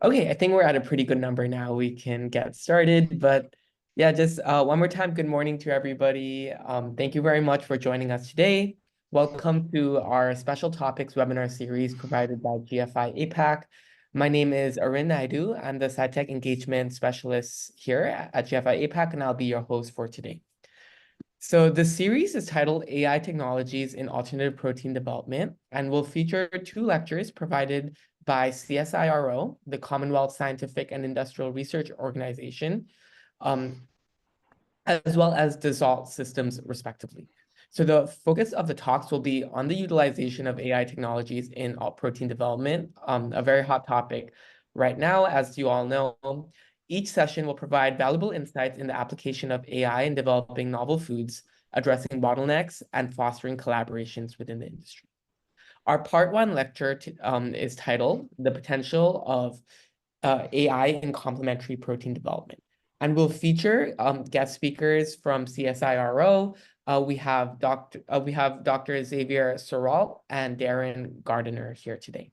Okay, I think we're at a pretty good number now. We can get started, but yeah, just one more time, good morning to everybody. Thank you very much for joining us today. Welcome to our special topics webinar series provided by GFI APAC. My name is Arun Naidu. I'm the SciTech Engagement Specialist here at GFI APAC, and I'll be your host for today. So the series is titled AI Technologies in Alternative Protein Development and will feature two lectures provided by CSIRO, the Commonwealth Scientific and Industrial Research Organization, as well as Dassault Systems, respectively. So the focus of the talks will be on the utilization of AI technologies in alt protein development, a very hot topic right now, as you all know. Each session will provide valuable insights in the application of AI in developing novel foods, addressing bottlenecks, and fostering collaborations within the industry. Our part one lecture is titled The Potential of AI in Complementary Protein Development, and will feature guest speakers from CSIRO. We have Dr. Xavier Sorrell and Darren Gardiner here today.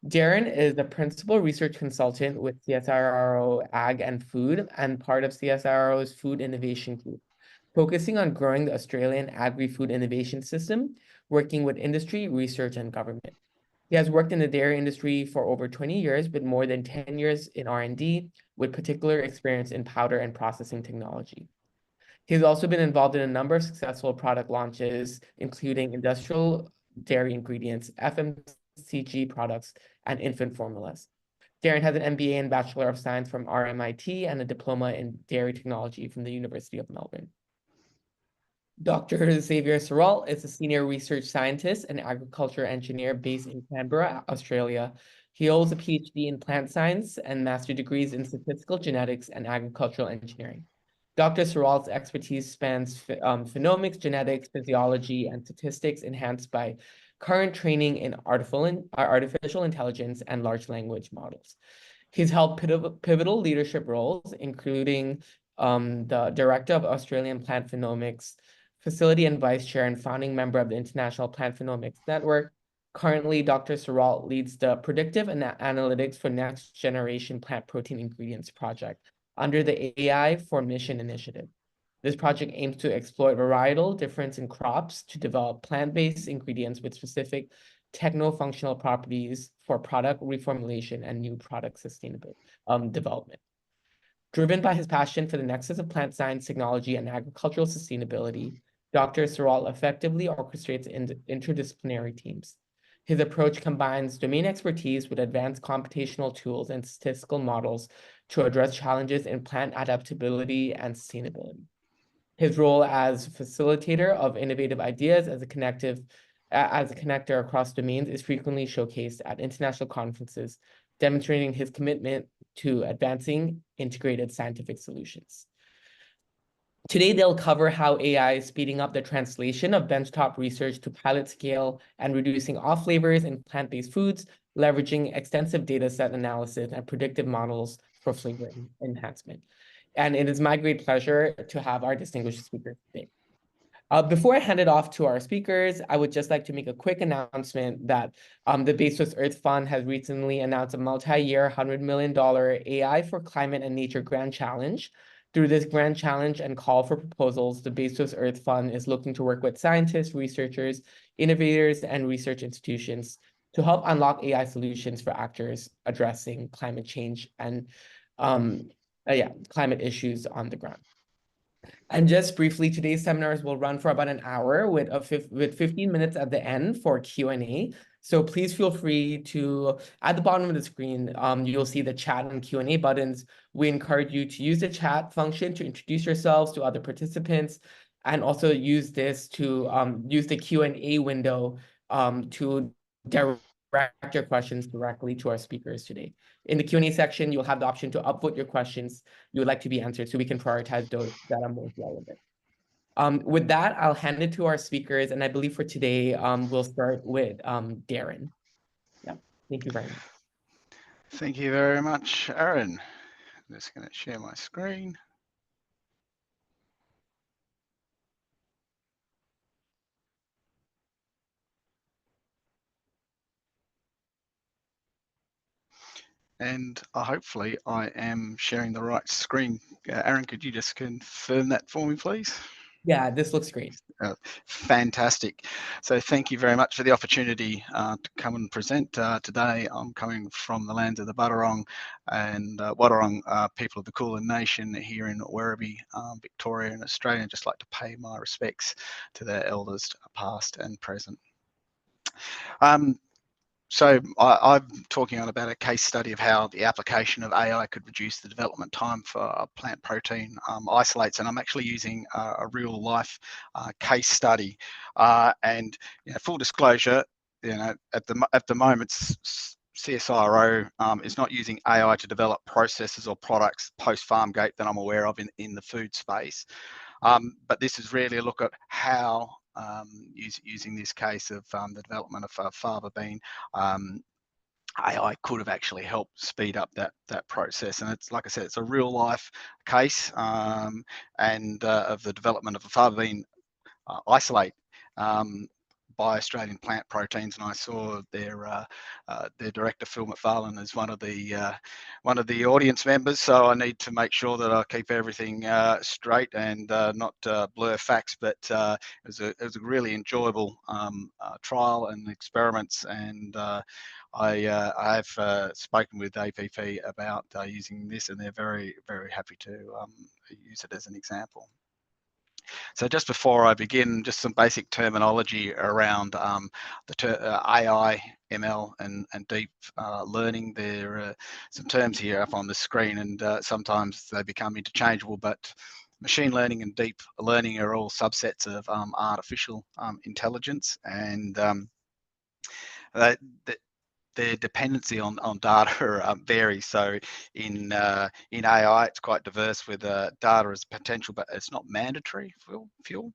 Darren is the principal research consultant with CSIRO Ag and Food and part of CSIRO's Food Innovation Group, focusing on growing the Australian agri-food innovation system, working with industry, research, and government. He has worked in the dairy industry for over 20 years, with more than 10 years in R&D, with particular experience in powder and processing technology. He's also been involved in a number of successful product launches, including industrial dairy ingredients, FMCG products, and infant formulas. Darren has an MBA and Bachelor of Science from RMIT and a diploma in dairy technology from the University of Melbourne. Dr. Xavier Sorrell is a senior research scientist and agriculture engineer based in Canberra, Australia. He holds a PhD in plant science and master's degrees in statistical genetics and agricultural engineering. Dr. Sorrell's expertise spans phenomics, genetics, physiology, and statistics enhanced by current training in artificial intelligence and large language models. He's held pivotal leadership roles, including the director of Australian Plant Phenomics Facility and vice chair and founding member of the International Plant Phenomics Network. Currently, Dr. Sorrell leads the Predictive Analytics for Next Generation Plant Protein Ingredients project under the AI for Mission initiative. This project aims to exploit varietal difference in crops to develop plant-based ingredients with specific techno-functional properties for product reformulation and new product sustainable development. Driven by his passion for the nexus of plant science, technology, and agricultural sustainability, Dr. Sorrell effectively orchestrates interdisciplinary teams. His approach combines domain expertise with advanced computational tools and statistical models to address challenges in plant adaptability and sustainability. His role as facilitator of innovative ideas as a connector across domains is frequently showcased at international conferences, demonstrating his commitment to advancing integrated scientific solutions. Today, they'll cover how AI is speeding up the translation of benchtop research to pilot scale and reducing off flavors in plant-based foods, leveraging extensive data set analysis and predictive models for flavor enhancement. And it is my great pleasure to have our distinguished speaker today. Before I hand it off to our speakers, I would just like to make a quick announcement that the Bezos Earth Fund has recently announced a multi-year $100 million AI for Climate and Nature Grand Challenge. Through this grand challenge and call for proposals, the Bezos Earth Fund is looking to work with scientists, researchers, innovators, and research institutions to help unlock AI solutions for actors addressing climate change and climate issues on the ground. And just briefly, today's seminars will run for about an hour with 15 minutes at the end for Q&A. So please feel free to, at the bottom of the screen, you'll see the chat and Q&A buttons. We encourage you to use the chat function to introduce yourselves to other participants, and also use this to use the Q&A window to direct your questions directly to our speakers today. In the Q&A section, you'll have the option to upvote your questions you would like to be answered so we can prioritize those that are most relevant. With that, I'll hand it to our speakers, and I believe for today, we'll start with Darren. Yeah, thank you very much. Thank you very much, Aaron. I'm just going to share my screen. and hopefully I am sharing the right screen. Aaron, could you just confirm that for me, please? Yeah, this looks great. Fantastic. So thank you very much for the opportunity to come and present today. I'm coming from the lands of the Budurong and Wadawurrung people of the Kulin Nation here in Werribee, Victoria and Australia. I'd just like to pay my respects to their elders past and present. So I'm talking on about a case study of how the application of AI could reduce the development time for plant protein isolates, and I'm actually using a real life case study. And full disclosure, at the moment, CSIRO is not using AI to develop processes or products post farm gate that I'm aware of in the food space. But this is really a look at how, using this case of the development of fava bean, AI could have actually helped speed up that process. And it's, like I said, it's a real life case and of the development of a fava bean isolate by Australian Plant Proteins, and I saw their director Phil McFarlane as one of the audience members. So I need to make sure that I keep everything straight and not blur facts. But it was a really enjoyable trial and experiments, and I've spoken with APP about using this, and they're very happy to use it as an example. So just before I begin, just some basic terminology around the AI, ML, and deep learning. There are some terms here up on the screen, and sometimes they become interchangeable, but machine learning and deep learning are all subsets of artificial intelligence, and their dependency on data varies. So in AI, it's quite diverse with data as potential, but it's not mandatory fuel.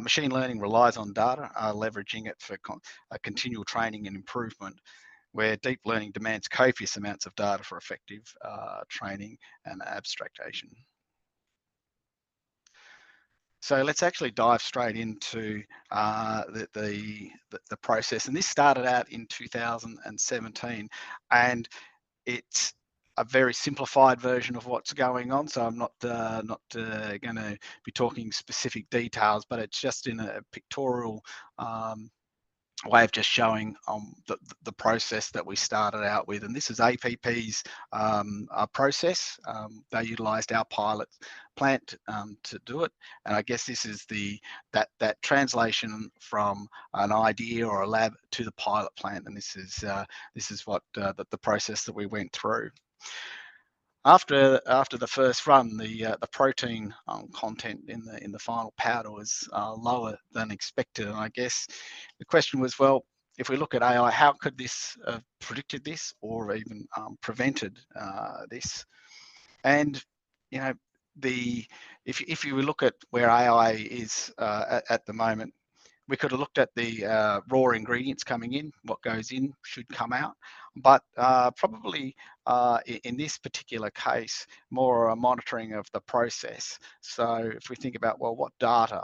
Machine learning relies on data, leveraging it for continual training and improvement, where deep learning demands copious amounts of data for effective training and abstraction. So let's actually dive straight into the process. And this started out in 2017, and it's a very simplified version of what's going on. So I'm not going to be talking specific details, but it's just in a pictorial way of just showing the process that we started out with. And this is APP's process. They utilised our pilot plant to do it. And I guess this is that translation from an idea or a lab to the pilot plant. And this is what the process that we went through. After the first run, the protein content in the final powder was lower than expected, and I guess the question was, well, if we look at AI, how could this have predicted this or even prevented this? And if you look at where AI is at the moment, we could have looked at the raw ingredients coming in, what goes in should come out, but probably in this particular case, more a monitoring of the process. So if we think about, well, what data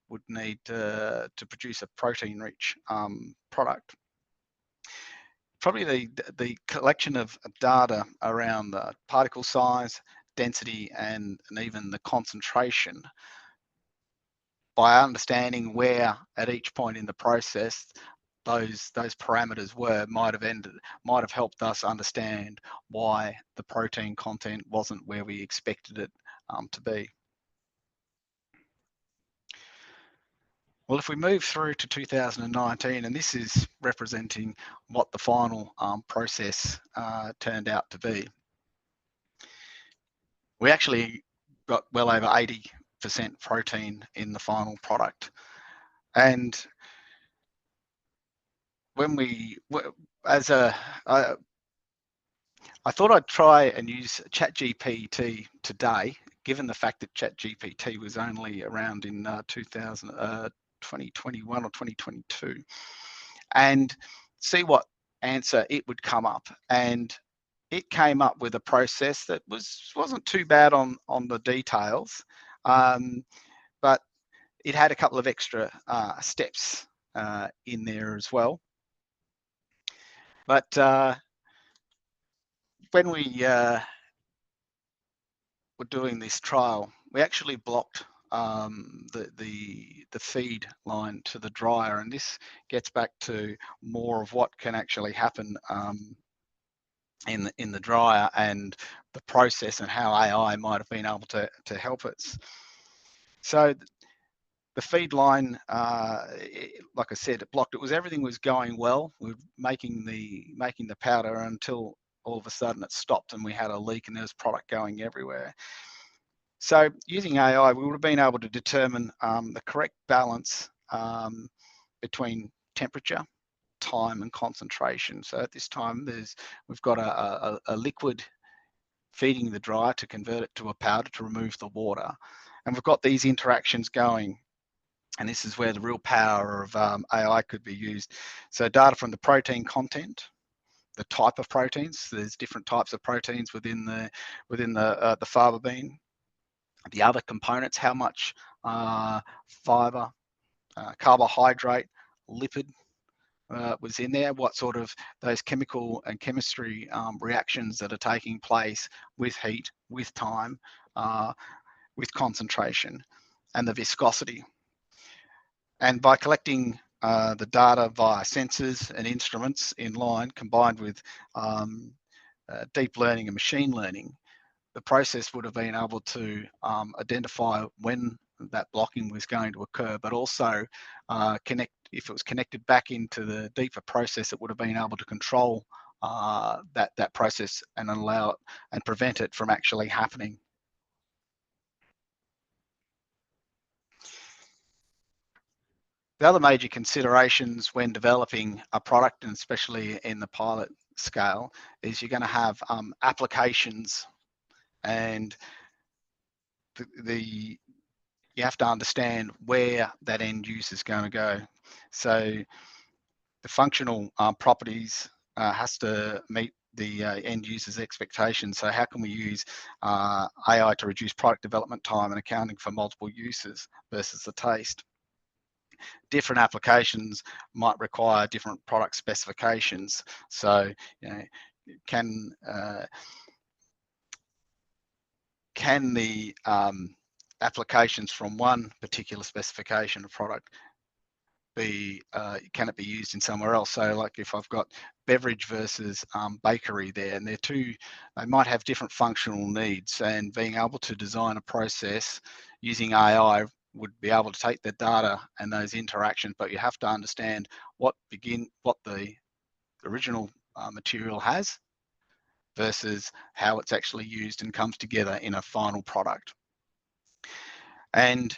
would need to produce a protein-rich product, probably the collection of data around the particle size, density, and even the concentration. By understanding where at each point in the process those parameters were, might have helped us understand why the protein content wasn't where we expected it to be. Well, if we move through to 2019, and this is representing what the final process turned out to be, we actually got well over 80% protein in the final product. And when I thought I'd try and use ChatGPT today, given the fact that ChatGPT was only around in 2021 or 2022, and see what answer it would come up. And it came up with a process that wasn't too bad on the details, but it had a couple of extra steps in there as well. But when we were doing this trial, we actually blocked the feed line to the dryer, and this gets back to more of what can actually happen in the dryer and the process and how AI might have been able to help us. So the feed line, like I said, it blocked. Everything was going well. We were making the powder until all of a sudden it stopped and we had a leak and there was product going everywhere. So using AI, we would have been able to determine the correct balance between temperature, time, and concentration. So at this time, we've got a liquid feeding the dryer to convert it to a powder to remove the water, and we've got these interactions going. And this is where the real power of AI could be used. So data from the protein content, the type of proteins. There's different types of proteins within the fava bean. The other components, how much fiber, carbohydrate, lipid was in there, what sort of those chemical and chemistry reactions that are taking place with heat, with time, with concentration, and the viscosity. And by collecting the data via sensors and instruments in line, combined with deep learning and machine learning, the process would have been able to identify when that blocking was going to occur, but also if it was connected back into the deeper process, it would have been able to control that process and allow it and prevent it from actually happening. The other major considerations when developing a product, and especially in the pilot scale, is you're going to have applications, and you have to understand where that end user is going to go. So the functional properties has to meet the end user's expectations. So how can we use AI to reduce product development time and accounting for multiple uses versus the taste? Different applications might require different product specifications. So, can the applications from one particular specification of product can it be used in somewhere else? So like if I've got beverage versus bakery there, and they might have different functional needs, and being able to design a process using AI would be able to take the data and those interactions, but you have to understand what the original material has versus how it's actually used and comes together in a final product. And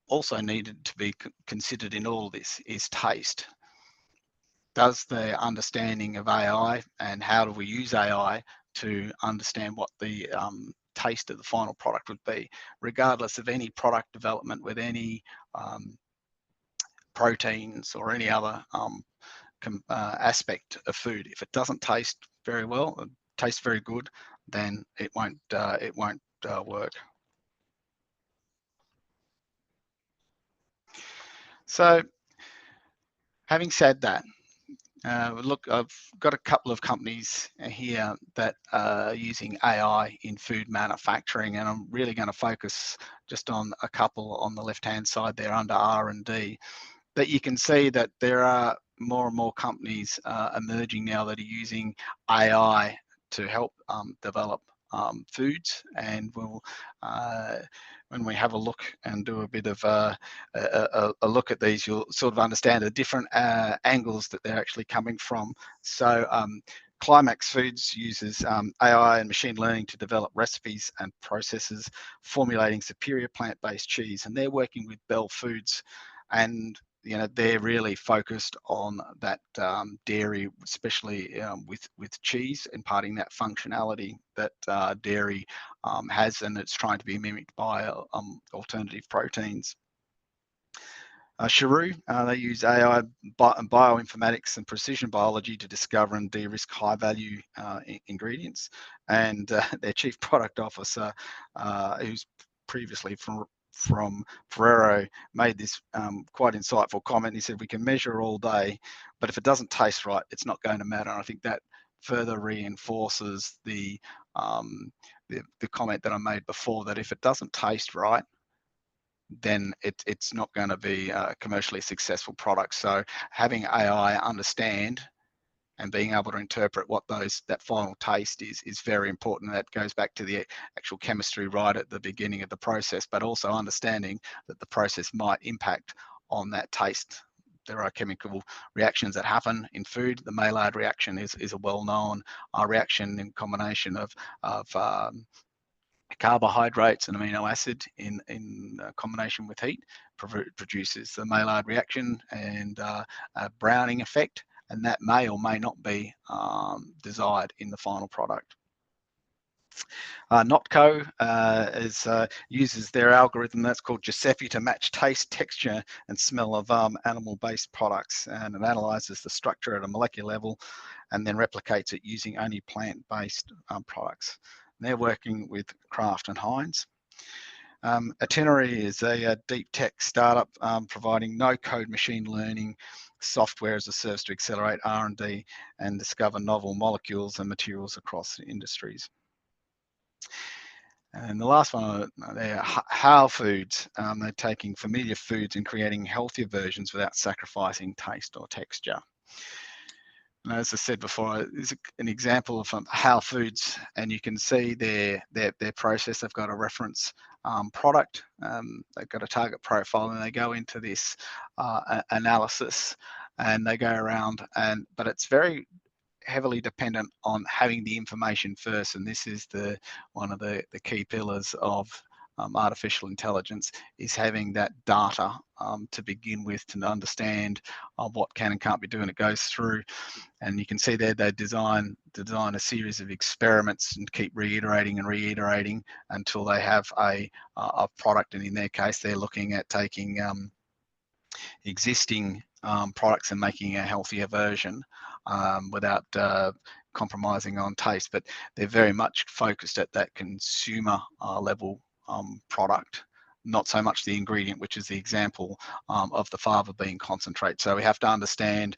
also needed to be considered in all this is taste. Does the understanding of AI and how do we use AI to understand what the taste of the final product would be, regardless of any product development with any proteins or any other aspect of food. If it doesn't taste very well, taste very good, then it won't work. So, having said that, look, I've got a couple of companies here that are using AI in food manufacturing, and I'm really going to focus just on a couple on the left-hand side there under R&D. But you can see that there are more and more companies emerging now that are using AI to help develop foods, and we'll when we have a look and do a bit of a look at these, you'll sort of understand the different angles that they're actually coming from. So Climax Foods uses AI and machine learning to develop recipes and processes, formulating superior plant-based cheese, and they're working with Bell Foods, and they're really focused on that dairy, especially with cheese, imparting that functionality that dairy has, and it's trying to be mimicked by alternative proteins. CSIRO, they use AI, bioinformatics and precision biology to discover and de-risk high-value ingredients. And their chief product officer, who's previously from Ferrero, made this quite insightful comment. He said, "We can measure all day, but if it doesn't taste right, it's not going to matter." And I think that further reinforces the comment that I made before, that if it doesn't taste right, then it's not going to be a commercially successful product. So having AI understand and being able to interpret what that final taste is very important. That goes back to the actual chemistry right at the beginning of the process, but also understanding that the process might impact on that taste. There are chemical reactions that happen in food. The Maillard reaction is a well-known reaction in combination of carbohydrates and amino acid in combination with heat produces the Maillard reaction and a browning effect, and that may or may not be desired in the final product. Notco uses their algorithm that's called Giuseppe to match taste, texture, and smell of animal-based products, and it analyzes the structure at a molecular level and then replicates it using only plant-based products. They're working with Kraft and Heinz. Itinerary is a deep tech startup providing no-code machine learning software as a service to accelerate R&D and discover novel molecules and materials across industries. And the last one, they're How Foods. They're taking familiar foods and creating healthier versions without sacrificing taste or texture. And as I said before, this is an example of How Foods, and you can see their process. They've got a reference product, they've got a target profile, and they go into this analysis, and they go around, but it's very heavily dependent on having the information first, and this is one of the key pillars of artificial intelligence, is having that data to begin with, to understand what can and can't be doing. It goes through, and you can see there they design a series of experiments and keep reiterating and reiterating until they have a product. And in their case, they're looking at taking existing products and making a healthier version without compromising on taste. But they're very much focused at that consumer level product, not so much the ingredient, which is the example of the fava bean concentrate. So we have to understand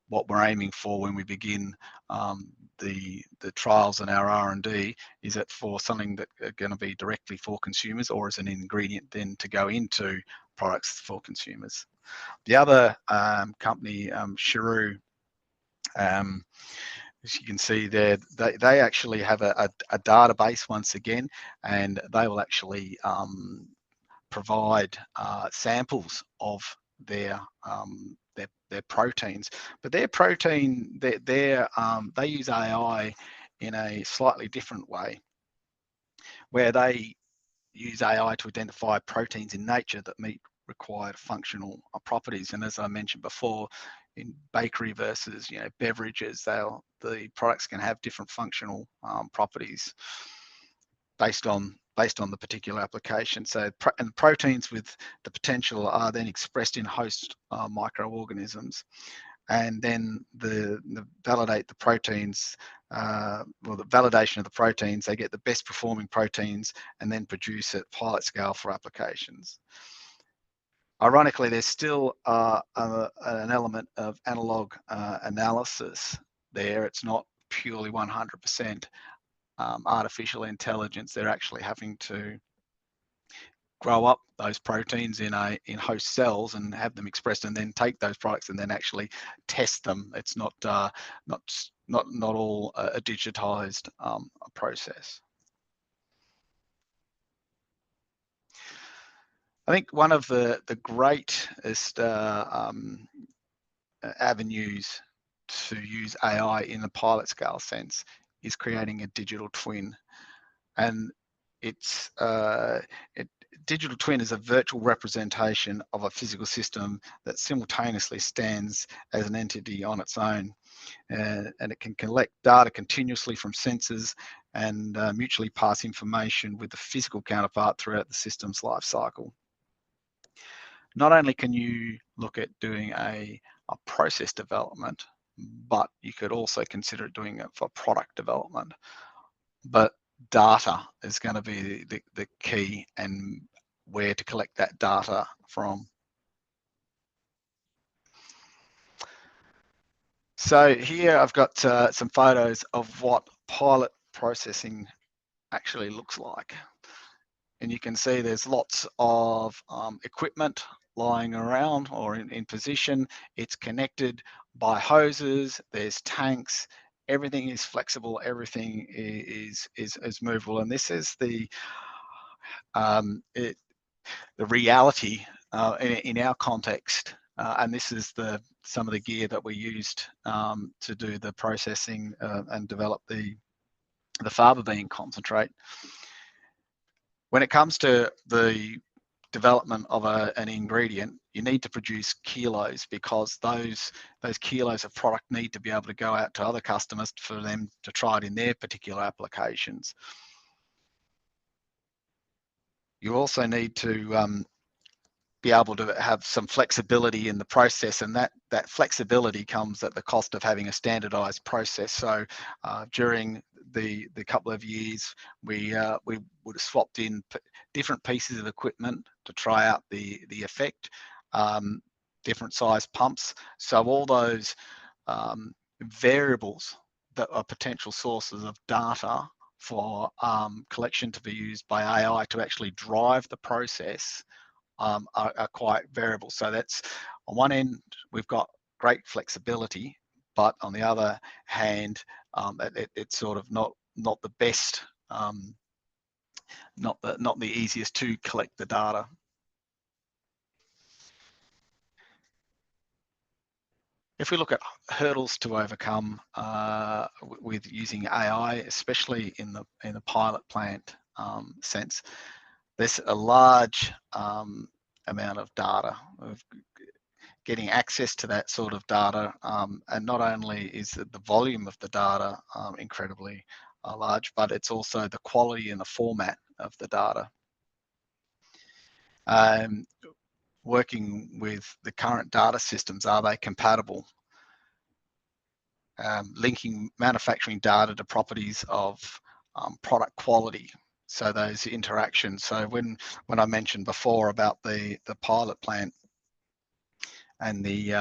what we're aiming for when we begin the trials in our R&D. Is it for something that are going to be directly for consumers, or is an ingredient then to go into products for consumers? The other company, CSIRO, as you can see there, they actually have a database once again, and they will actually provide samples of their proteins. But their protein, they use AI in a slightly different way, where they use AI to identify proteins in nature that meet required functional properties. And as I mentioned before, in bakery versus beverages, the products can have different functional properties based on the particular application. So, and proteins with the potential are then expressed in host microorganisms, and then the validate the proteins, the validation of the proteins, they get the best performing proteins and then produce at pilot scale for applications. Ironically, there's still an element of analog analysis there. It's not purely 100% artificial intelligence. They're actually having to grow up those proteins in host cells and have them expressed, and then take those products and then actually test them. It's not all a digitized process. I think one of the greatest avenues to use AI in a pilot scale sense is creating a digital twin. And digital twin is a virtual representation of a physical system that simultaneously stands as an entity on its own, and it can collect data continuously from sensors and mutually pass information with the physical counterpart throughout the system's life cycle. Not only can you look at doing a process development, but you could also consider doing it for product development. But data is going to be the key, and where to collect that data from. So here I've got some photos of what pilot processing actually looks like. And you can see there's lots of equipment lying around or in position. It's connected by hoses, there's tanks, everything is flexible, everything is movable. And this is the reality in our context. And this is some of the gear that we used to do the processing and develop the fava bean concentrate. When it comes to the development of an ingredient, you need to produce kilos, because those kilos of product need to be able to go out to other customers for them to try it in their particular applications. You also need to be able to have some flexibility in the process, and that flexibility comes at the cost of having a standardized process. So during the couple of years, we would have swapped in different pieces of equipment to try out the effect, different size pumps. So all those variables that are potential sources of data for collection to be used by AI to actually drive the process are quite variable. So that's, on one end, we've got great flexibility, but on the other hand, it's sort of not the best, not the easiest to collect the data. If we look at hurdles to overcome with using AI, especially in the pilot plant sense, there's a large amount of data, of getting access to that sort of data, and not only is the volume of the data incredibly large, but it's also the quality and the format of the data. Working with the current data systems, are they compatible? Linking manufacturing data to properties of product quality. So those interactions. So when I mentioned before about the pilot plant and the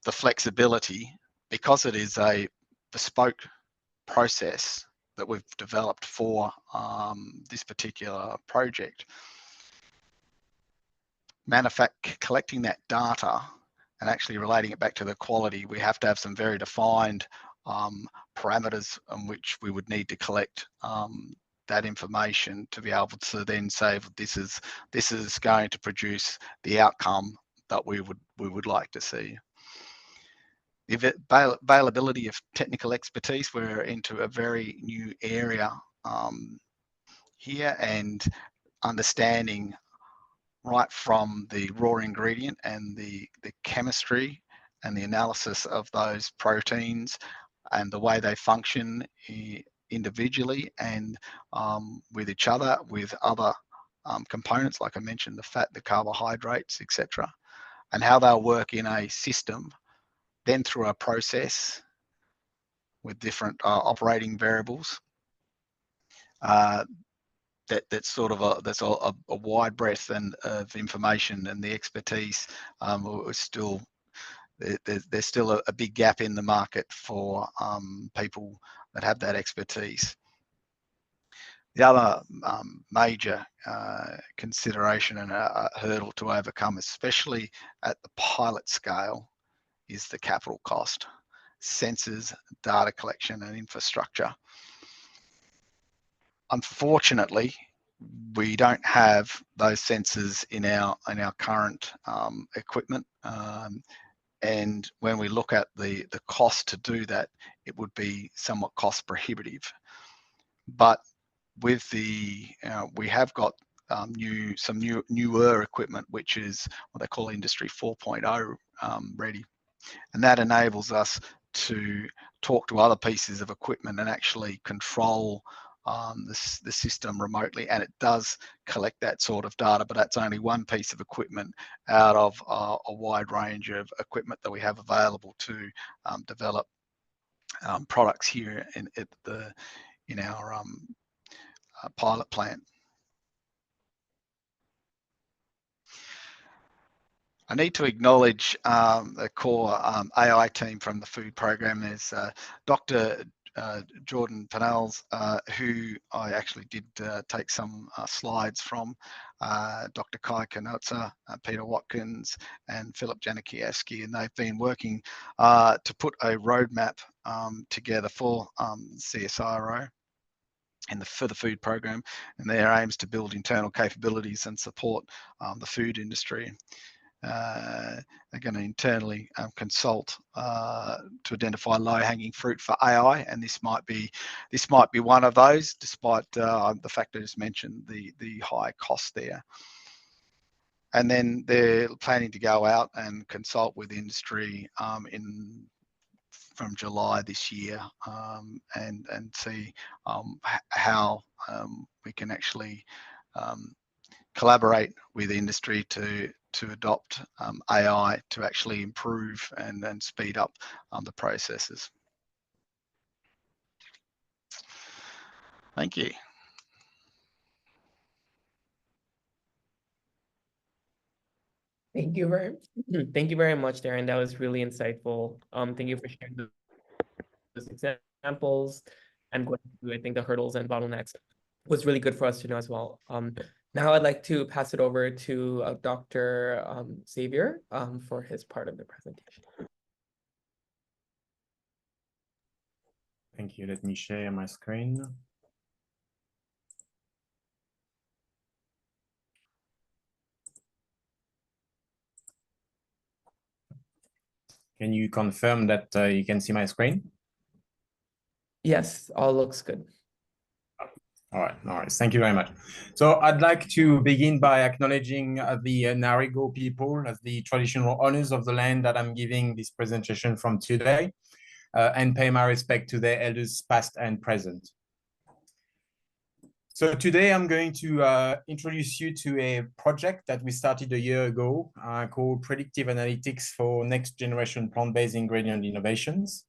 flexibility, because it is a bespoke process that we've developed for this particular project, collecting that data and actually relating it back to the quality, we have to have some very defined parameters on which we would need to collect that information to be able to then say this is going to produce the outcome that we would like to see. The availability of technical expertise, we're into a very new area here, and understanding right from the raw ingredient and the chemistry and the analysis of those proteins and the way they function individually and with each other, with other components, like I mentioned, the fat, the carbohydrates, etc., and how they'll work in a system, then through a process with different operating variables. That's sort of a wide breadth of information, and the expertise there's still a big gap in the market for people that have that expertise. The other major consideration and a hurdle to overcome, especially at the pilot scale, is the capital cost, sensors, data collection, and infrastructure. Unfortunately, we don't have those sensors in our current equipment, and when we look at the cost to do that, it would be somewhat cost prohibitive. But with we have got some newer equipment, which is what they call Industry 4.0 ready, and that enables us to talk to other pieces of equipment and actually control the system remotely, and it does collect that sort of data, but that's only one piece of equipment out of a wide range of equipment that we have available to develop products here in our pilot plant. I need to acknowledge the core AI team from the food program. There's Dr. Jordan Panels, who I actually did take some slides from, Dr. Kai Kanotza, Peter Watkins, and Philip Janikieski, and they've been working to put a roadmap together for CSIRO and for the food program, and their aims to build internal capabilities and support the food industry. They're going to internally consult to identify low-hanging fruit for AI, and this might be one of those, despite the fact I just mentioned the high cost there. And then they're planning to go out and consult with industry from July this year, and see how we can actually collaborate with industry to adopt AI to actually improve and speed up the processes. Thank you. Thank you very much, Darren. That was really insightful. Thank you for sharing those examples and going through, I think, the hurdles and bottlenecks was really good for us to know as well. Now I'd like to pass it over to Dr. Xavier for his part of the presentation. Thank you. Let me share my screen. Can you confirm that you can see my screen? Yes, all looks good. All right, no worries. Thank you very much. So I'd like to begin by acknowledging the Ngarigo people as the traditional owners of the land that I'm giving this presentation from today, and pay my respect to their elders past and present. So today I'm going to introduce you to a project that we started a year ago called Predictive Analytics for Next Generation Plant-Based Ingredient Innovations.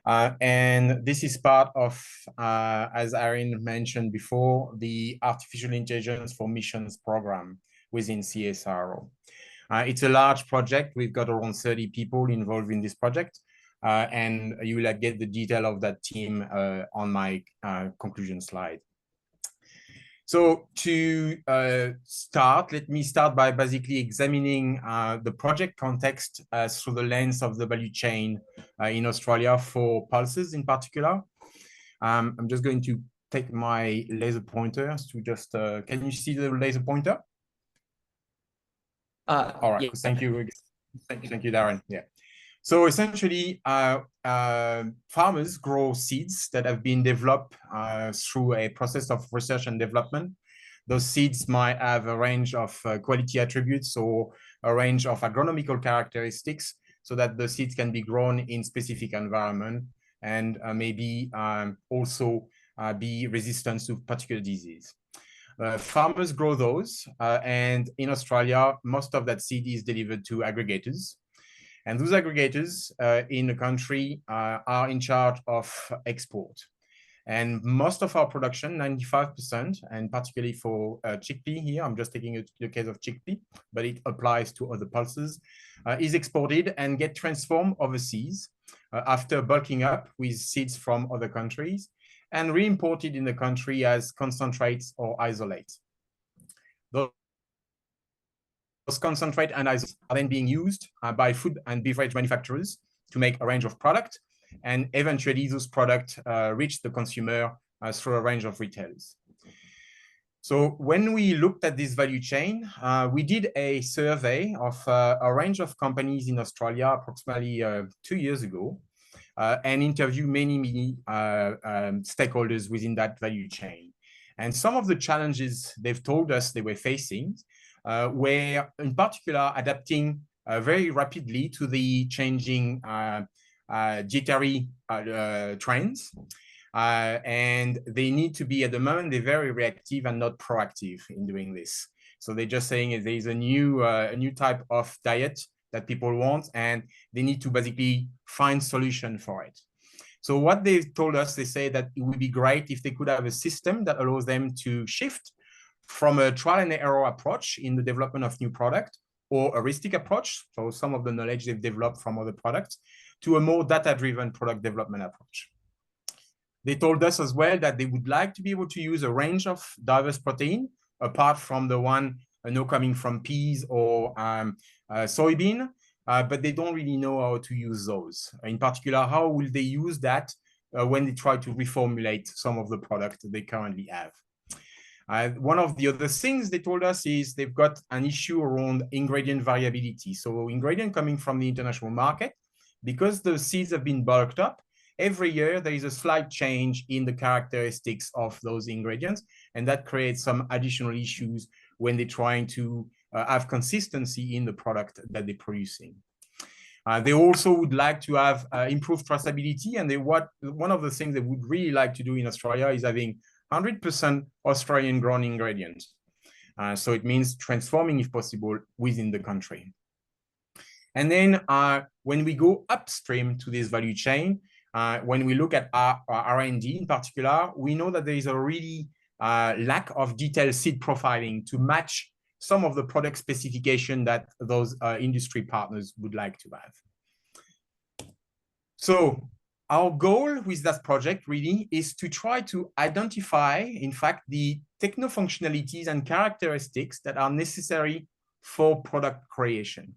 And this is part of, as Erin mentioned before, the Artificial Intelligence for Missions program within CSIRO. It's a large project. We've got around 30 people involved in this project, and you will get the detail of that team on my conclusion slide. So to start, let me start by basically examining the project context through the lens of the value chain in Australia for pulses in particular. I'm just going to take my laser pointer to just, can you see the laser pointer? All right, yeah. Thank you, Darren. Yeah. So essentially, farmers grow seeds that have been developed through a process of research and development. Those seeds might have a range of quality attributes or a range of agronomical characteristics so that the seeds can be grown in specific environment and maybe also be resistant to particular disease. Farmers grow those, and in Australia, most of that seed is delivered to aggregators. And those aggregators in the country are in charge of export. And most of our production, 95%, and particularly for chickpea here, I'm just taking the case of chickpea, but it applies to other pulses, is exported and get transformed overseas after bulking up with seeds from other countries and re-imported in the country as concentrates or isolates. Those concentrate and isolates are then being used by food and beverage manufacturers to make a range of products, and eventually those products reach the consumer through a range of retailers. So when we looked at this value chain, we did a survey of a range of companies in Australia approximately 2 years ago, and interviewed many stakeholders within that value chain. And some of the challenges they've told us they were facing were in particular adapting very rapidly to the changing dietary trends. And they need to be, at the moment, they're very reactive and not proactive in doing this. So they're just saying there is a new type of diet that people want, and they need to basically find solution for it. So what they've told us, they say that it would be great if they could have a system that allows them to shift from a trial and error approach in the development of new product or heuristic approach, so some of the knowledge they've developed from other products, to a more data-driven product development approach. They told us as well that they would like to be able to use a range of diverse protein, apart from the one coming from peas or soybean, but they don't really know how to use those. In particular, how will they use that when they try to reformulate some of the products that they currently have? One of the other things they told us is they've got an issue around ingredient variability. So ingredient coming from the international market, because the seeds have been bulked up, every year there is a slight change in the characteristics of those ingredients, and that creates some additional issues when they're trying to have consistency in the product that they're producing. They also would like to have improved traceability, and one of the things they would really like to do in Australia is having 100% Australian grown ingredients. So it means transforming, if possible, within the country. And then when we go upstream to this value chain, when we look at our R&D in particular, we know that there is a really lack of detailed seed profiling to match some of the product specification that those industry partners would like to have. So our goal with that project really is to try to identify, in fact, the techno-functionalities and characteristics that are necessary for product creation.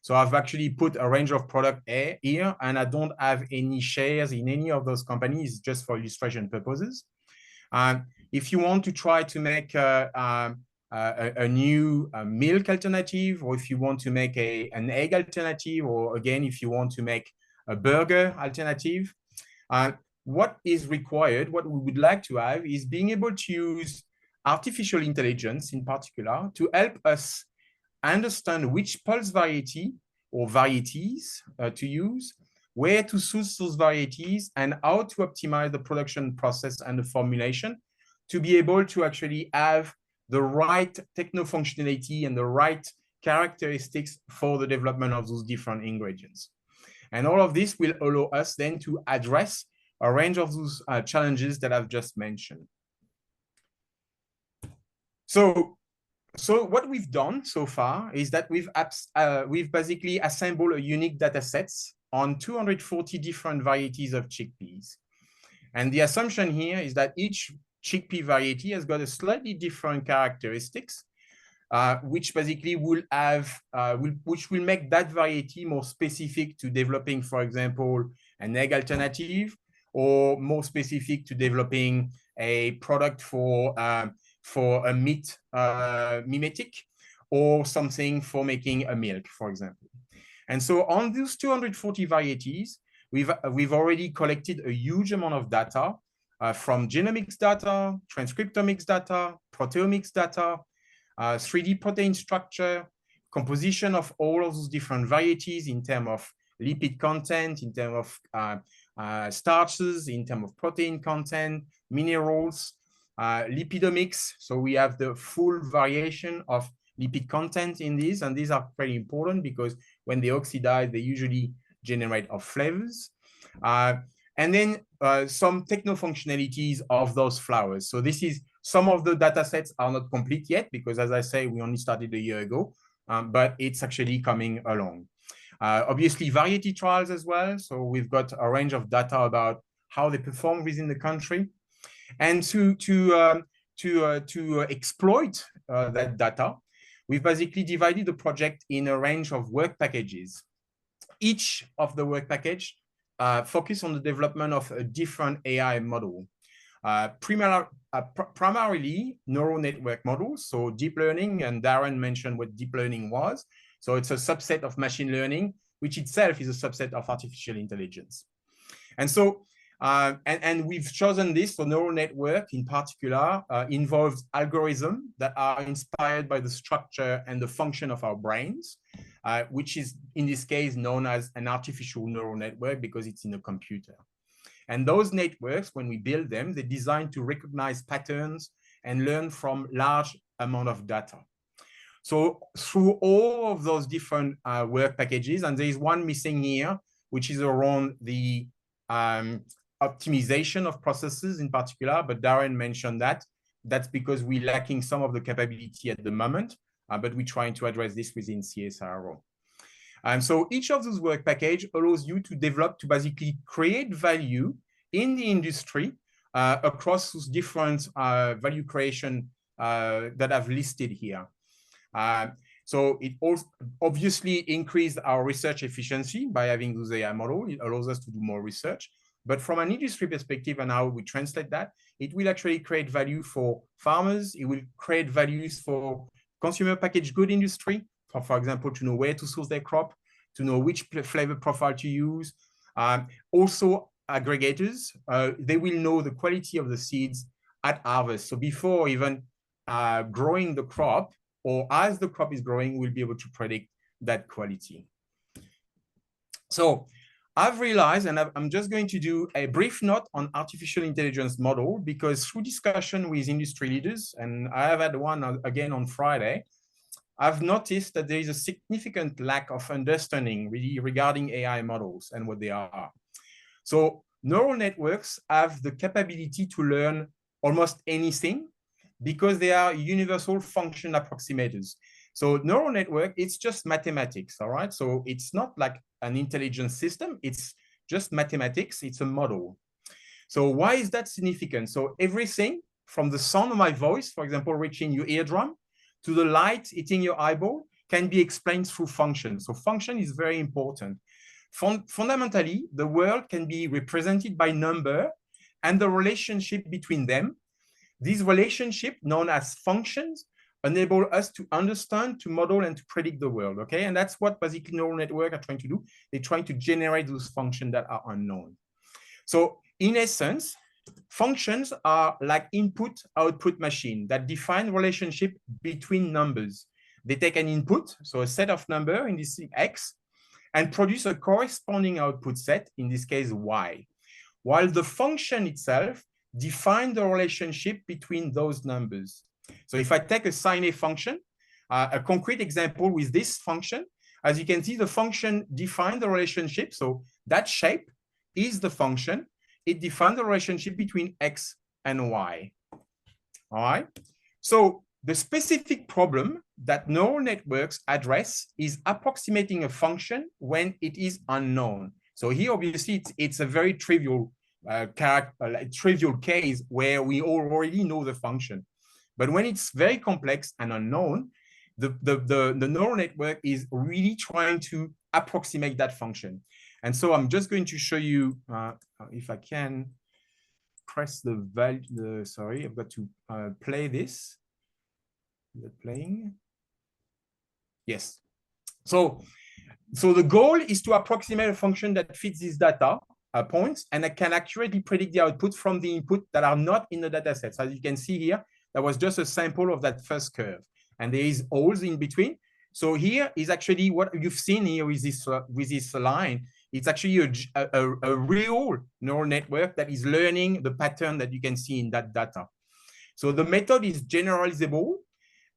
So I've actually put a range of product here, and I don't have any shares in any of those companies, just for illustration purposes. If you want to try to make a new milk alternative, or if you want to make an egg alternative, or again, if you want to make a burger alternative, what is required, what we would like to have, is being able to use artificial intelligence in particular to help us understand which pulse variety or varieties to use, where to source those varieties, and how to optimize the production process and the formulation to be able to actually have the right techno-functionality and the right characteristics for the development of those different ingredients. And all of this will allow us then to address a range of those challenges that I've just mentioned. So what we've done so far is that we've basically assembled a unique data sets on 240 different varieties of chickpeas. And the assumption here is that each chickpea variety has got a slightly different characteristics, which basically will make that variety more specific to developing, for example, an egg alternative, or more specific to developing a product for a meat mimetic, or something for making a milk, for example. And so on those 240 varieties, we've already collected a huge amount of data from genomics data, transcriptomics data, proteomics data, 3D protein structure, composition of all of those different varieties in terms of lipid content, in terms of starches, in terms of protein content, minerals, lipidomics. So we have the full variation of lipid content in these, and these are pretty important because when they oxidize, they usually generate of flavors. And then some techno-functionalities of those flowers. So this is, some of the data sets are not complete yet because, as I say, we only started a year ago, but it's actually coming along. Obviously, variety trials as well. So we've got a range of data about how they perform within the country. And to exploit that data, we've basically divided the project in a range of work packages. Each of the work package focus on the development of a different AI model. Primarily neural network models, so deep learning, and Darren mentioned what deep learning was. So it's a subset of machine learning, which itself is a subset of artificial intelligence. And so, and we've chosen this, so neural network in particular involves algorithms that are inspired by the structure and the function of our brains, which is in this case known as an artificial neural network because it's in a computer. And those networks, when we build them, they're designed to recognize patterns and learn from large amount of data. So through all of those different work packages, and there is one missing here, which is around the optimization of processes in particular, but Darren mentioned that. That's because we're lacking some of the capability at the moment. but we're trying to address this within CSIRO. And so each of those work package allows you to develop, to basically create value in the industry across those different value creation that I've listed here. So it also obviously increased our research efficiency by having those AI models. It allows us to do more research. But from an industry perspective and how we translate that, it will actually create value for farmers. It will create values for consumer packaged good industry, for example, to know where to source their crop, to know which flavor profile to use. Also, aggregators, they will know the quality of the seeds at harvest. So before even growing the crop, or as the crop is growing, we'll be able to predict that quality. So I've realized, and I'm just going to do a brief note on artificial intelligence model, because through discussion with industry leaders, and I have had one again on Friday, I've noticed that there is a significant lack of understanding really regarding AI models and what they are. So neural networks have the capability to learn almost anything because they are universal function approximators. So neural network, it's just mathematics, all right? So it's not like an intelligence system, it's just mathematics, it's a model. So why is that significant? So everything from the sound of my voice, for example, reaching your eardrum, to the light hitting your eyeball, can be explained through function. So function is very important. Fundamentally, the world can be represented by number and the relationship between them. These relationships, known as functions, enable us to understand, to model, and to predict the world, okay? And that's what basically neural networks are trying to do. They're trying to generate those functions that are unknown. So in essence, functions are like input-output machine that define relationship between numbers. They take an input, so a set of number, in this X, and produce a corresponding output set, in this case, Y, while the function itself defines the relationship between those numbers. So if I take a sin A function, a concrete example with this function, as you can see, the function defines the relationship. So that shape is the function. It defines the relationship between X and Y. All right. So the specific problem that neural networks address is approximating a function when it is unknown. So here, obviously, it's a very trivial trivial case where we already know the function. But when it's very complex and unknown, the neural network is really trying to approximate that function. And so I'm just going to show you, if I can press the value, sorry, I've got to play this. Is it playing? Yes. So the goal is to approximate a function that fits this data points and that can accurately predict the output from the input that are not in the data set. So as you can see here, that was just a sample of that first curve. And there is holes in between. So here is actually what you've seen here with this line. It's actually a real neural network that is learning the pattern that you can see in that data. So the method is generalizable,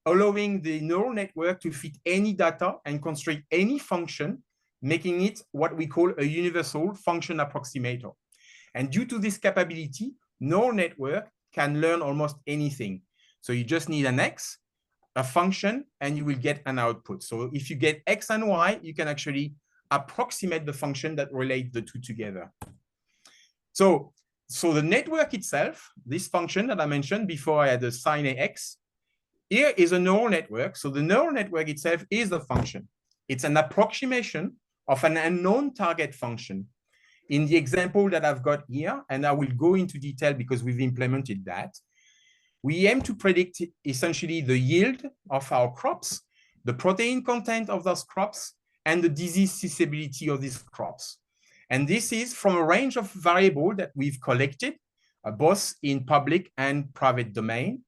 allowing the neural network to fit any data and construct any function, making it what we call a universal function approximator. And due to this capability, neural network can learn almost anything. So you just need an X, a function, and you will get an output. So if you get X and Y, you can actually approximate the function that relate the two together. So the network itself, this function that I mentioned before, I had the sin AX, here is a neural network. So the neural network itself is the function. It's an approximation of an unknown target function. In the example that I've got here, and I will go into detail because we've implemented that, we aim to predict essentially the yield of our crops, the protein content of those crops, and the disease susceptibility of these crops. And this is from a range of variables that we've collected, both in public and private domain,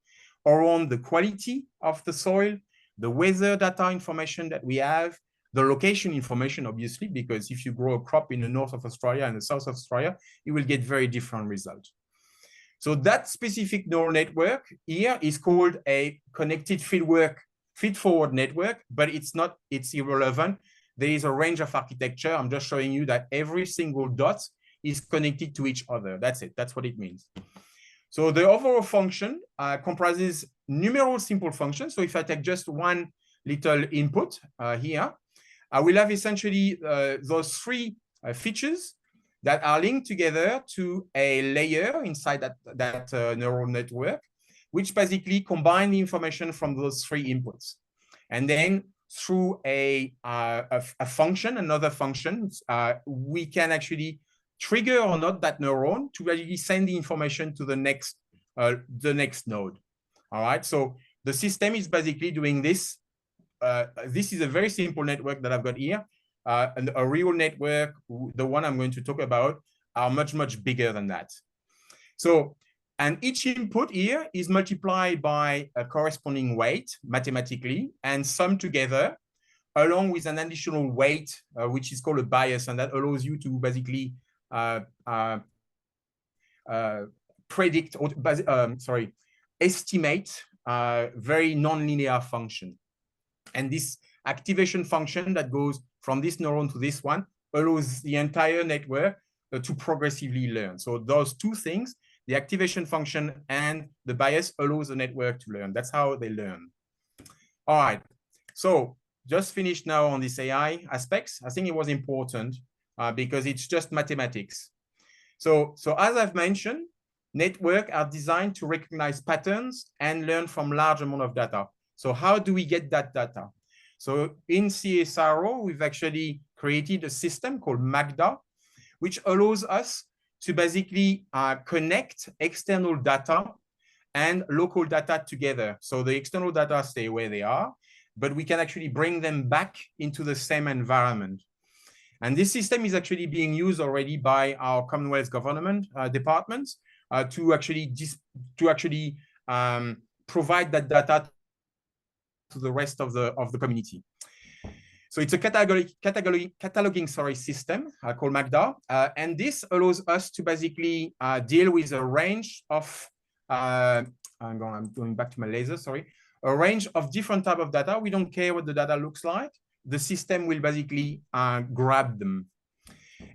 around the quality of the soil, the weather data information that we have, the location information, obviously, because if you grow a crop in the north of Australia and the south of Australia, you will get very different results. So that specific neural network here is called a connected feed-forward network, but it's irrelevant. There is a range of architecture. I'm just showing you that every single dot is connected to each other. That's it. That's what it means. So the overall function comprises numerous simple functions. So if I take just one little input here, I will have essentially those three features that are linked together to a layer inside that neural network, which basically combine the information from those three inputs. And then through a function, another function, we can actually trigger or not that neuron to actually send the information to the next node. All right, so the system is basically doing this. This is a very simple network that I've got here. And a real network, the one I'm going to talk about, are much, much bigger than that. So, and each input here is multiplied by a corresponding weight mathematically and summed together along with an additional weight, which is called a bias. And that allows you to basically predict or estimate very nonlinear function. And this activation function that goes from this neuron to this one allows the entire network to progressively learn. So those two things, the activation function and the bias, allows the network to learn. That's how they learn. All right. So just finished now on this AI aspects. I think it was important because it's just mathematics. So as I've mentioned, networks are designed to recognize patterns and learn from large amount of data. So how do we get that data? So in CSIRO, we've actually created a system called Magda, which allows us to basically connect external data and local data together. So the external data stay where they are, but we can actually bring them back into the same environment. And this system is actually being used already by our Commonwealth government departments to actually provide that data to the rest of the community. So it's a cataloging system called Magda, and this allows us to basically deal with a range of I'm going back to my laser, sorry, a range of different type of data. We don't care what the data looks like. The system will basically grab them.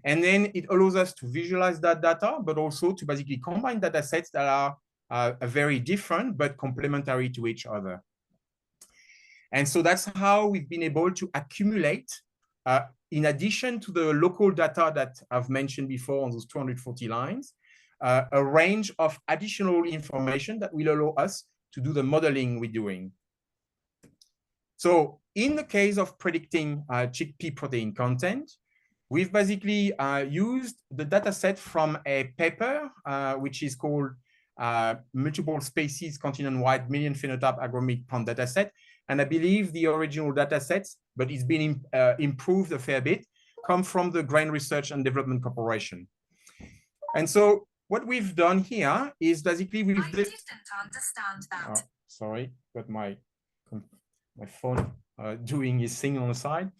And then it allows us to visualize that data, but also to basically combine data sets that are very different, but complementary to each other. And so that's how we've been able to accumulate, in addition to the local data that I've mentioned before on those 240 lines, a range of additional information that will allow us to do the modeling we're doing. So in the case of predicting chickpea protein content, we've basically used the data set from a paper, which is called Multiple Species Continent-Wide Million Phenotype Agronomic Plant Dataset. And I believe the original data sets, but it's been improved a fair bit, come from the Grain Research and Development Corporation. And so what we've done here is basically we've... I didn't understand that. Oh, sorry, got my phone doing his thing on the side.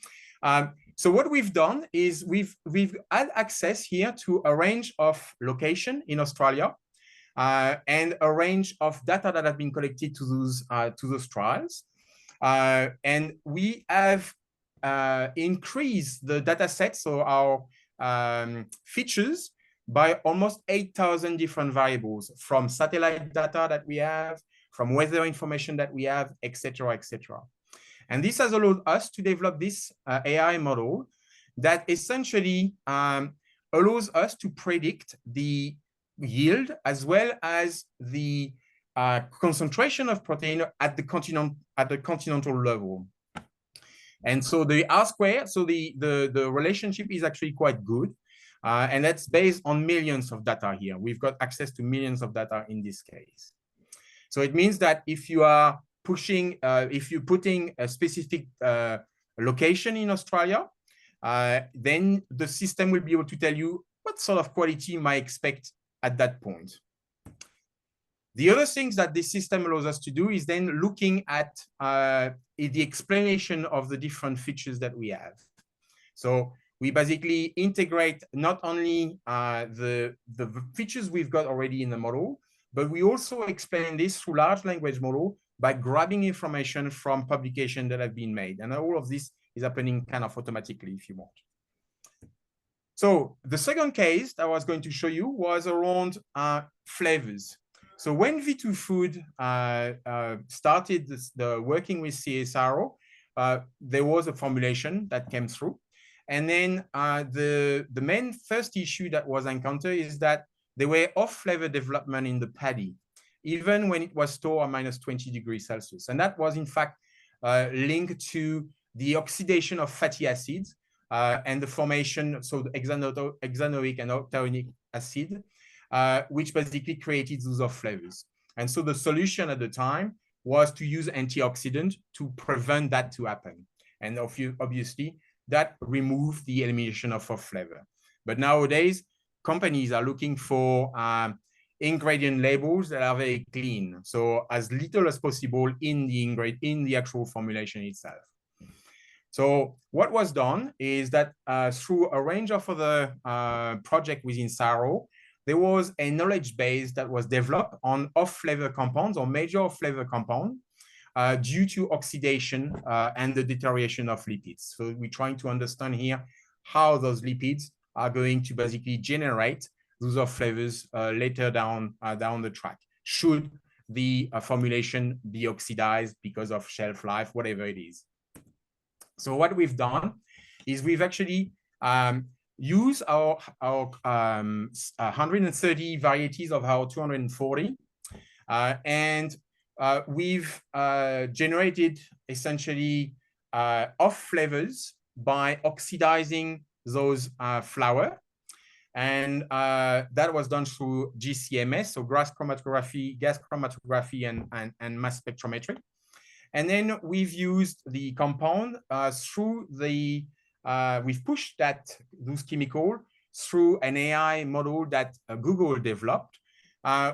So what we've done is we've had access here to a range of location in Australia and a range of data that have been collected to those trials. And we have increased the data set, so our features, by almost 8,000 different variables, from satellite data that we have, from weather information that we have, et cetera, et cetera. And this has allowed us to develop this AI model that essentially allows us to predict the yield as well as the concentration of protein at the continental level. And so the R-square, so the relationship is actually quite good. And that's based on millions of data here. We've got access to millions of data in this case. So it means that if you are pushing, if you're putting a specific location in Australia, then the system will be able to tell you what sort of quality you might expect at that point. The other things that this system allows us to do is then looking at the explanation of the different features that we have. So we basically integrate not only the features we've got already in the model, but we also explain this through large language model by grabbing information from publications that have been made. And all of this is happening kind of automatically if you want. So the second case that I was going to show you was around flavors. So when V2 Food started working with CSIRO, there was a formulation that came through. And then the main first issue that was encountered is that there were off-flavor development in the paddy, even when it was stored at minus 20 degrees Celsius. And that was, in fact, linked to the oxidation of fatty acids and the formation, so the hexanoic and octanoic acid, which basically created those off flavors. And so the solution at the time was to use antioxidant to prevent that to happen. And obviously, that removed the elimination of off flavor. But nowadays, companies are looking for ingredient labels that are very clean, so as little as possible in the actual formulation itself. So what was done is that through a range of other projects within CSIRO, there was a knowledge base that was developed on off-flavor compounds or major off-flavor compound due to oxidation and the deterioration of lipids. So we're trying to understand here how those lipids are going to basically generate those off flavors later down the track, should the formulation be oxidized because of shelf life, whatever it is. So what we've done is we've actually used our 130 varieties of our 240, and we've generated essentially off flavors by oxidizing those flour. And that was done through GCMS, so gas chromatography and mass spectrometry. And then we've used the compound through the, we've pushed those chemicals through an AI model that Google developed,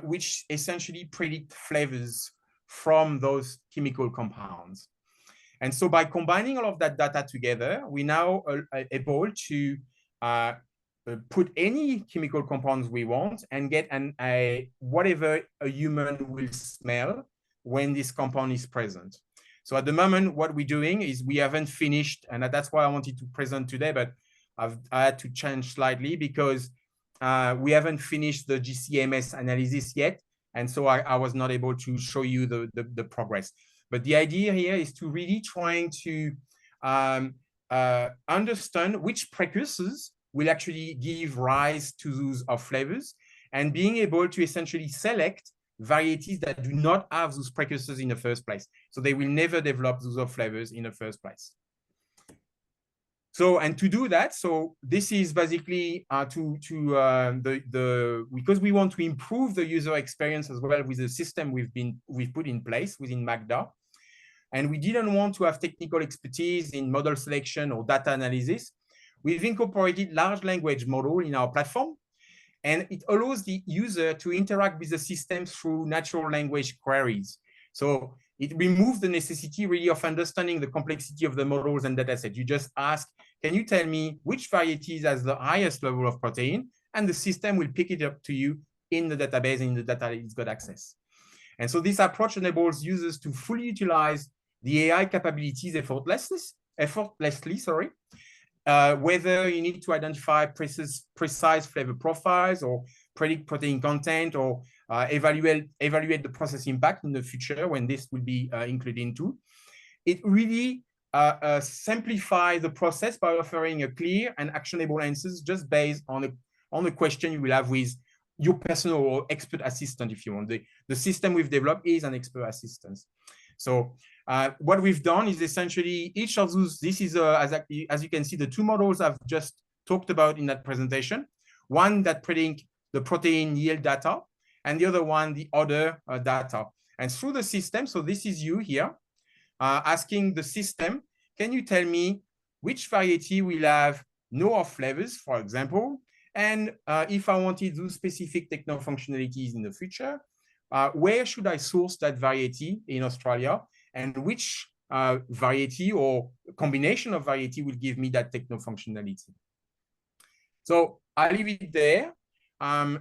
which essentially predict flavors from those chemical compounds. And so by combining all of that data together, we now are able to put any chemical compounds we want and get whatever a human will smell when this compound is present. So at the moment, what we're doing is we haven't finished, and that's why I wanted to present today, but I had to change slightly because we haven't finished the GCMS analysis yet. And so I was not able to show you the progress. But the idea here is to really trying to understand which precursors will actually give rise to those off flavors, and being able to essentially select varieties that do not have those precursors in the first place. So they will never develop those off flavors in the first place. So, and to do that, so this is basically because we want to improve the user experience as well with the system we've put in place within Magda. And we didn't want to have technical expertise in model selection or data analysis. We've incorporated large language model in our platform, and it allows the user to interact with the system through natural language queries. So it removes the necessity really of understanding the complexity of the models and dataset. You just ask, can you tell me which varieties has the highest level of protein? And the system will pick it up to you in the database, in the data it's got access. And so this approach enables users to fully utilize the AI capabilities effortlessly, whether you need to identify precise flavor profiles or predict protein content or evaluate the process impact in the future when this will be included into. It really simplifies the process by offering a clear and actionable answers just based on a question you will have with your personal or expert assistant if you want. The system we've developed is an expert assistant. So what we've done is essentially each of those, this is, as you can see, the two models I've just talked about in that presentation. One that predict the protein yield data, and the other one, the other data. And through the system, so this is you here, asking the system, can you tell me which variety will have no off flavors, for example, and if I wanted those specific techno functionalities in the future, where should I source that variety in Australia, and which variety or combination of variety will give me that techno functionality? So I'll leave it there.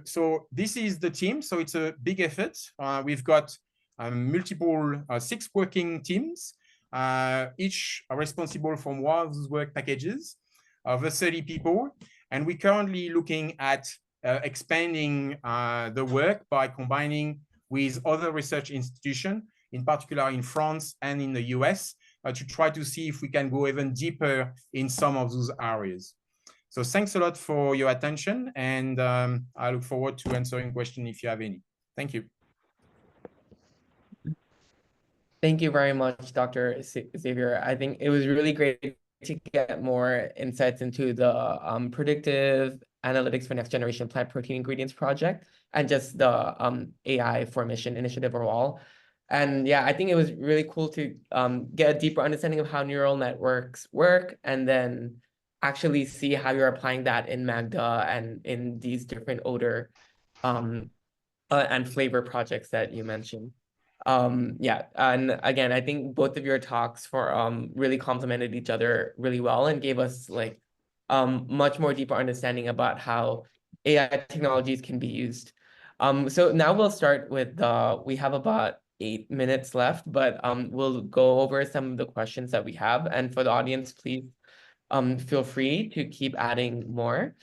So this is the team. So it's a big effort. We've got multiple 6 working teams, each are responsible for one of those work packages of 30 people. And we're currently looking at expanding the work by combining with other research institutions, in particular in France and in the US, to try to see if we can go even deeper in some of those areas. So thanks a lot for your attention, and I look forward to answering questions if you have any. Thank you. Thank you very much, Dr. Xavier. I think it was really great to get more insights into the predictive analytics for next generation plant protein ingredients project and just the AI formation initiative overall. And yeah, I think it was really cool to get a deeper understanding of how neural networks work, and then actually see how you're applying that in Magda and in these different odor and flavor projects that you mentioned. Yeah, and again, I think both of your talks really complemented each other really well and gave us like much more deeper understanding about how AI technologies can be used. So now we'll start with we have about 8 minutes left, but we'll go over some of the questions that we have. And for the audience, please feel free to keep adding more.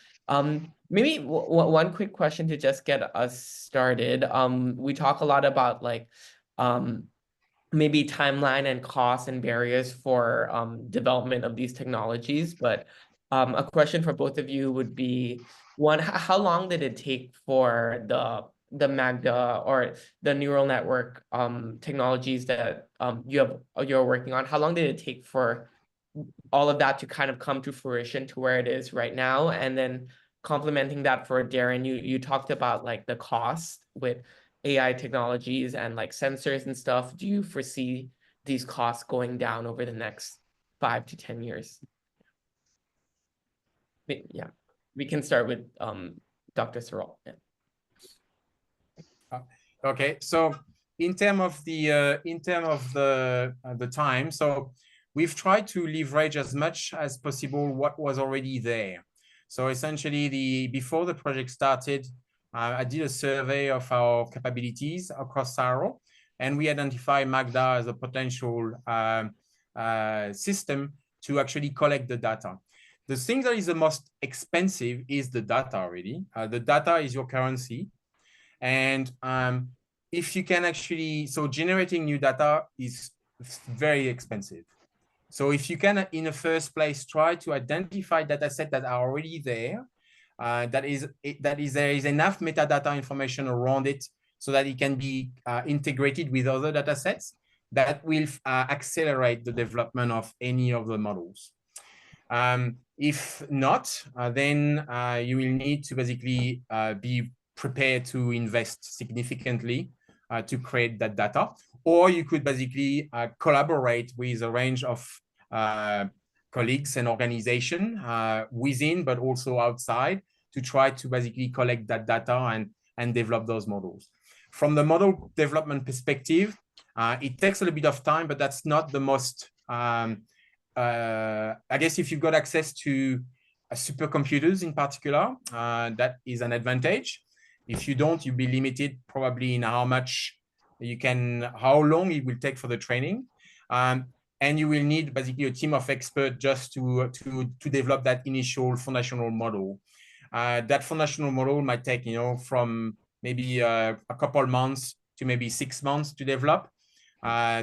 Maybe one quick question to just get us started. We talk a lot about like maybe timeline and costs and barriers for development of these technologies, but a question for both of you would be, one, how long did it take for the Magda or the neural network technologies that you're working on? How long did it take for all of that to kind of come to fruition to where it is right now? And then complementing that for Darren, you talked about like the cost with AI technologies and like sensors and stuff. Do you foresee these costs going down over the next 5 to 10 years? Yeah, we can start with Dr. Searle. Yeah. Okay, so in terms of the time, so we've tried to leverage as much as possible what was already there. So essentially, before the project started, I did a survey of our capabilities across CSIRO, and we identified Magda as a potential system to actually collect the data. The thing that is the most expensive is the data, really. The data is your currency. And if you can actually, so generating new data is very expensive. So if you can, in the first place, try to identify data sets that are already there, there is enough metadata information around it so that it can be integrated with other data sets, that will accelerate the development of any of the models. If not, then you will need to basically be prepared to invest significantly to create that data. Or you could basically collaborate with a range of colleagues and organizations within, but also outside, to try to basically collect that data and develop those models. From the model development perspective, it takes a little bit of time, but that's not the most, I guess if you've got access to supercomputers in particular, that is an advantage. If you don't, you'll be limited probably in how much you can, how long it will take for the training. And you will need basically a team of experts just to develop that initial foundational model. That foundational model might take, from maybe a couple of months to maybe 6 months to develop,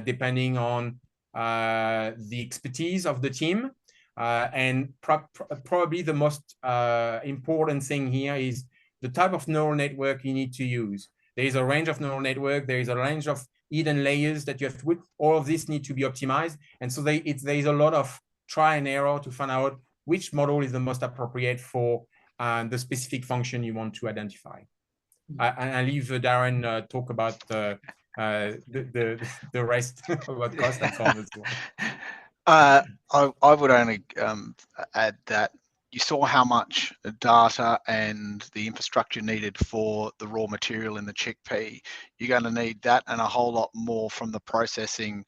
depending on the expertise of the team. And probably the most important thing here is the type of neural network you need to use. There is a range of neural network. There is a range of hidden layers that you have to put. All of this need to be optimized. And so there is a lot of try and error to find out which model is the most appropriate for the specific function you want to identify. And I leave Darren talk about the rest about cost and so on as well. I would only add that you saw how much data and the infrastructure needed for the raw material in the chickpea. You're going to need that and a whole lot more from the processing.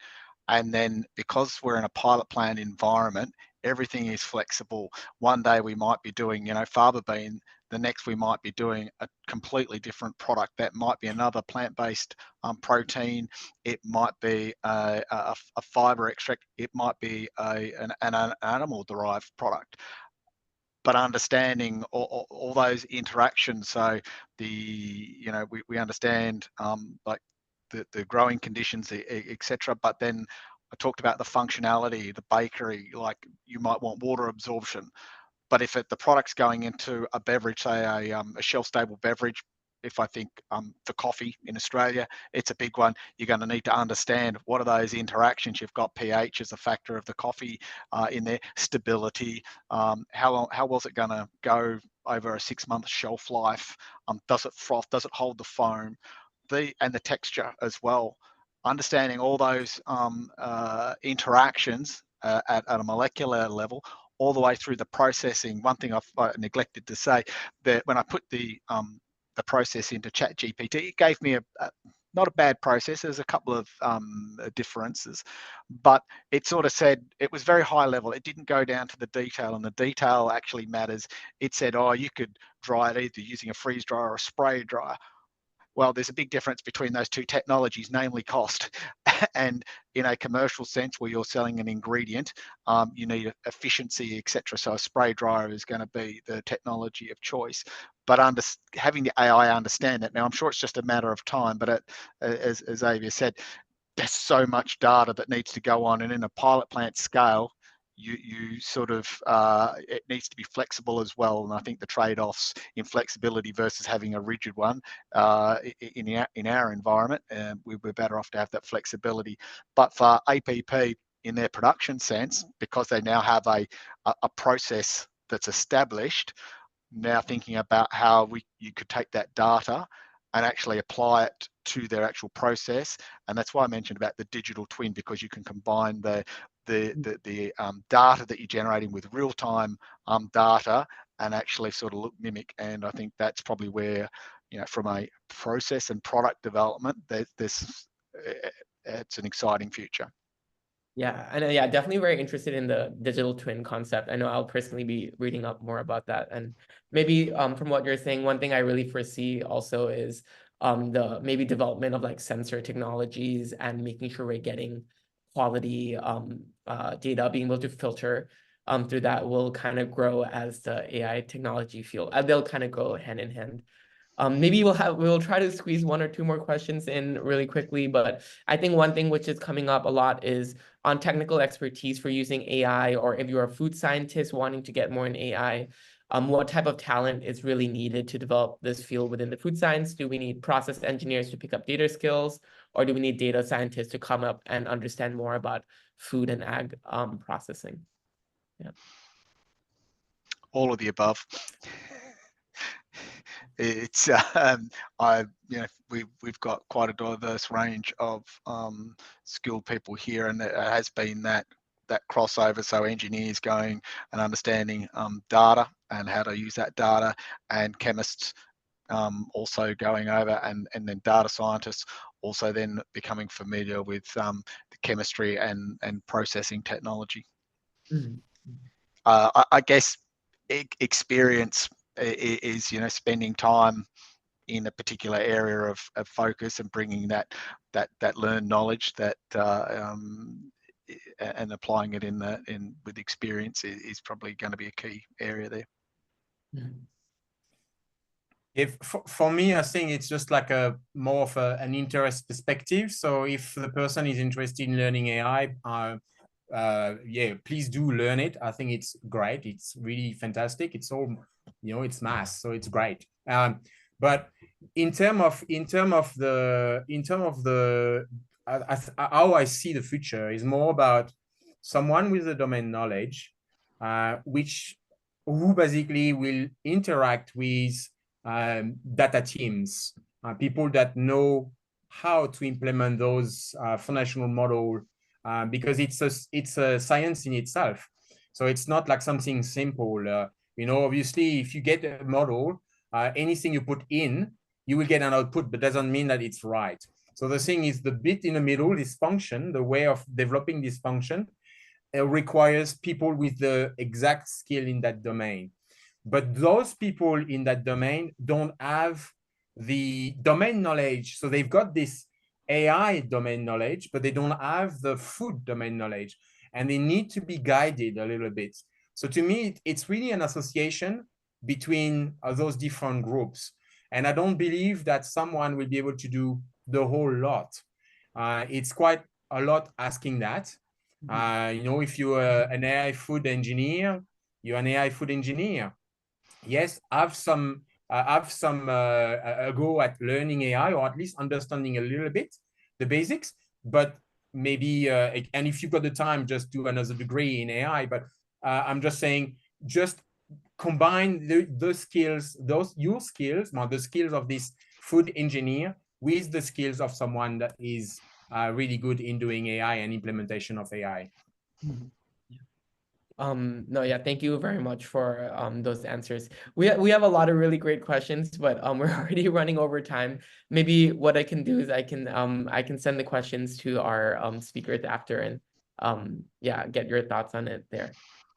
And then because we're in a pilot plant environment, everything is flexible. One day we might be doing, fava bean. The next we might be doing a completely different product. That might be another plant-based protein. It might be a fiber extract. It might be an animal-derived product. But understanding all those interactions, so we understand like the growing conditions, etc. But then I talked about the functionality, the bakery, like you might want water absorption. But if the product's going into a beverage, say a shelf-stable beverage, if I think for coffee in Australia, it's a big one. You're going to need to understand what are those interactions. You've got pH as a factor of the coffee in there, stability, how well is it going to go over a 6-month shelf life? Does it froth? Does it hold the foam? And the texture as well. Understanding all those interactions at a molecular level, all the way through the processing. One thing I've neglected to say, that when I put the process into ChatGPT, it gave me not a bad process. There's a couple of differences, but it sort of said, it was very high level. It didn't go down to the detail, and the detail actually matters. It said, oh, you could dry it either using a freeze dryer or a spray dryer. Well, there's a big difference between those two technologies, namely cost. And in a commercial sense, where you're selling an ingredient, you need efficiency, etc. So a spray dryer is going to be the technology of choice. But having the AI understand that, now I'm sure it's just a matter of time, but as Xavier said, there's so much data that needs to go on, and in a pilot plant scale, you sort of, it needs to be flexible as well. And I think the trade-offs in flexibility versus having a rigid one in our environment, we're better off to have that flexibility. But for APP, in their production sense, because they now have a process that's established, now thinking about how you could take that data and actually apply it to their actual process. And that's why I mentioned about the digital twin, because you can combine the data that you're generating with real-time data and actually sort of mimic. And I think that's probably where, from a process and product development, it's an exciting future. Yeah, and yeah, definitely very interested in the digital twin concept. I know I'll personally be reading up more about that. And maybe from what you're saying, one thing I really foresee also is the maybe development of like sensor technologies and making sure we're getting quality data, being able to filter through that will kind of grow as the AI technology field. They'll kind of go hand in hand. Maybe we'll try to squeeze 1 or 2 more questions in really quickly, but I think one thing which is coming up a lot is on technical expertise for using AI, or if you're a food scientist wanting to get more in AI, what type of talent is really needed to develop this field within the food science? Do we need process engineers to pick up data skills, or do we need data scientists to come up and understand more about food and ag processing? Yeah. All of the above. It's we've got quite a diverse range of skilled people here, and there has been that crossover. So engineers going and understanding data and how to use that data, and chemists also going over, and then data scientists also then becoming familiar with the chemistry and processing technology. Mm-hmm. I guess experience is spending time in a particular area of focus and bringing that learned knowledge that and applying it in with experience is probably going to be a key area there. If for me, I think it's just like a more of an interest perspective. So if the person is interested in learning AI, yeah, please do learn it. I think it's great. It's really fantastic. It's all, it's mass, so it's great. But in terms of how I see the future is more about someone with the domain knowledge, who basically will interact with data teams, people that know how to implement those foundational model, because it's a science in itself. So it's not like something simple. Obviously, if you get a model, anything you put in, you will get an output, but doesn't mean that it's right. So the thing is, the bit in the middle, this function, the way of developing this function, requires people with the exact skill in that domain. But those people in that domain don't have the domain knowledge. So they've got this AI domain knowledge, but they don't have the food domain knowledge, and they need to be guided a little bit. So to me, it's really an association between those different groups. And I don't believe that someone will be able to do the whole lot. It's quite a lot asking that. You know, if you're an AI food engineer, you're an AI food engineer. Yes, have some a go at learning AI, or at least understanding a little bit the basics. But maybe and if you've got the time, just do another degree in AI. But I'm just saying, just combine the skills, your skills, the skills of this food engineer with the skills of someone that is really good in doing AI and implementation of AI. No, yeah, thank you very much for those answers. We have a lot of really great questions, but we're already running over time. Maybe what I can do is I can send the questions to our speakers after, and yeah, get your thoughts on it there.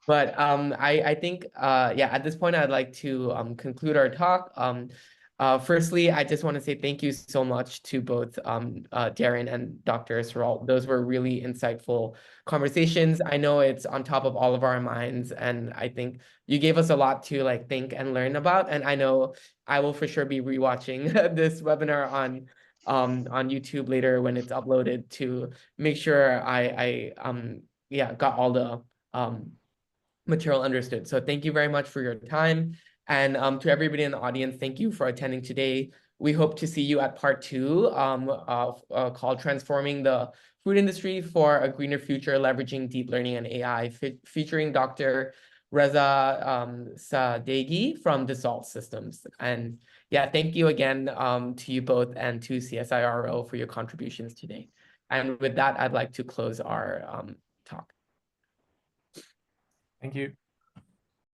But I think yeah, at this point I'd like to conclude our talk. Firstly, I just want to say thank you so much to both Darren and Dr. CSIRO. Those were really insightful conversations. I know it's on top of all of our minds, and I think you gave us a lot to like think and learn about. And I know I will for sure be rewatching this webinar on YouTube later when it's uploaded to make sure I yeah, got all the material understood. So thank you very much for your time. And to everybody in the audience, thank you for attending today. We hope to see you at part 2 called Transforming the Food Industry for a Greener Future, Leveraging Deep Learning and AI, featuring Dr. Reza Sadeghi from Dassault Systems. And yeah, thank you again to you both and to CSIRO for your contributions today. And with that, I'd like to close our talk. Thank you.